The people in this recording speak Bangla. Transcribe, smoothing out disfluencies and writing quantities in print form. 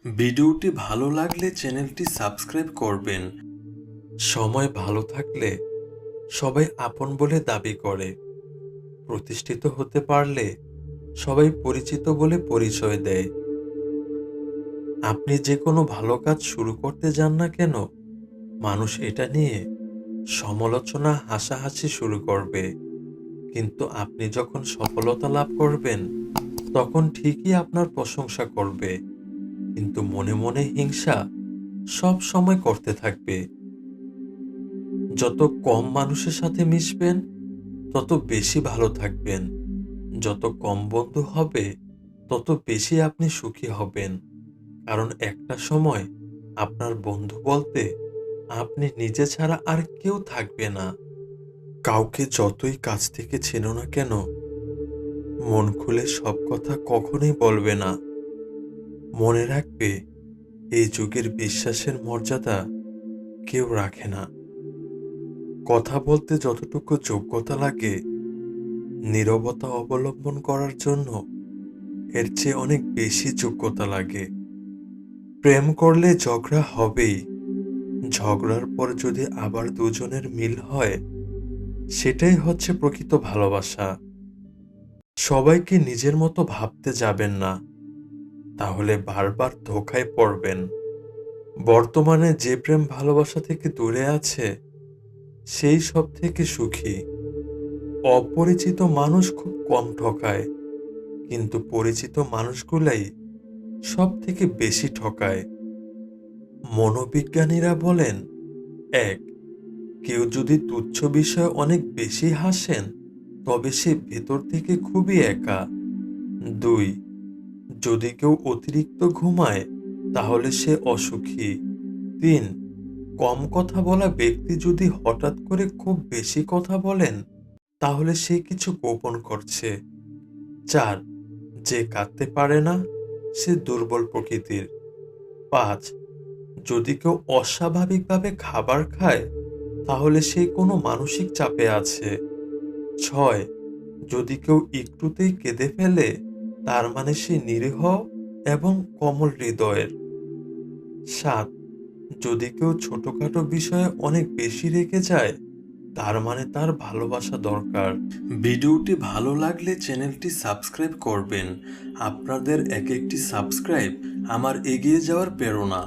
ভিডিওটি ভালো লাগলে চ্যানেলটি সাবস্ক্রাইব করবেন। সময় ভালো থাকলে সবাই আপন বলে দাবি করে। প্রতিষ্ঠিত হতে পারলে সবাই পরিচিত বলে পরিচয় দেয়। আপনি যে কোনো ভালো কাজ শুরু করতে যান না কেন, মানুষ এটা নিয়ে সমালোচনা হাসাহাসি শুরু করবে। কিন্তু আপনি যখন সফলতা লাভ করবেন, তখন ঠিকই আপনার প্রশংসা করবে, কিন্তু মনে মনে হিংসা সব সময় করতে থাকবে। যত কম মানুষের সাথে মিশবেন, তত বেশি ভালো থাকবেন। যত কম বন্ধু হবে, তত বেশি আপনি সুখী হবেন। কারণ একটা সময় আপনার বন্ধু বলতে আপনি নিজে ছাড়া আর কেউ থাকবে না। কাউকে যতই কাছ থেকে চেনো না কেন, মন খুলে সব কথা কখনোই বলবে না। মনে রাখবে, এই যুগের বিশ্বাসের মর্যাদা কেউ রাখে না। কথা বলতে যতটুকু যোগ্যতা লাগে, নীরবতা অবলম্বন করার জন্য এর চেয়ে অনেক বেশি যোগ্যতা লাগে। প্রেম করলে ঝগড়া হবেই। ঝগড়ার পর যদি আবার দুজনের মিল হয়, সেটাই হচ্ছে প্রকৃত ভালোবাসা। সবাইকে নিজের মতো ভাবতে যাবেন না, তাহলে বারবার ধোঁকায় পড়বেন। বর্তমানে যে প্রেম ভালোবাসা থেকে দূরে আছে, সেই সব থেকে সুখী। অপরিচিত মানুষ খুব কম ঠকায়, কিন্তু পরিচিত মানুষগুলাই সব থেকে বেশি ঠকায়। মনোবিজ্ঞানীরা বলেন, ১. কেউ যদি তুচ্ছ বিষয়ে অনেক বেশি হাসেন, তবে সে ভেতর থেকে খুবই একা। ২. যদি কেউ অতিরিক্ত ঘুমায়, তাহলে সে অসুখী। ৩. কম কথা বলা ব্যক্তি যদি হঠাৎ করে খুব বেশি কথা বলেন, তাহলে সে কিছু গোপন করছে। ৪. যে কাঁদতে পারে না, সে দুর্বল প্রকৃতির। ৫. যদি কেউ অস্বাভাবিকভাবে খাবার খায়, তাহলে সে কোনো মানসিক চাপে আছে। ৬. যদি কেউ একটুতেই কেঁদে ফেলে, তার মানে সে নিরীহ এবং কোমল হৃদয়ের। ৭. যদি কেউ ছোটখাটো বিষয়ে অনেক বেশি রেগে যায়, তার মানে তার ভালোবাসা দরকার। ভিডিওটি ভালো লাগলে চ্যানেলটি সাবস্ক্রাইব করবেন। আপনাদের এক একটি সাবস্ক্রাইব আমার এগিয়ে যাওয়ার প্রেরণা।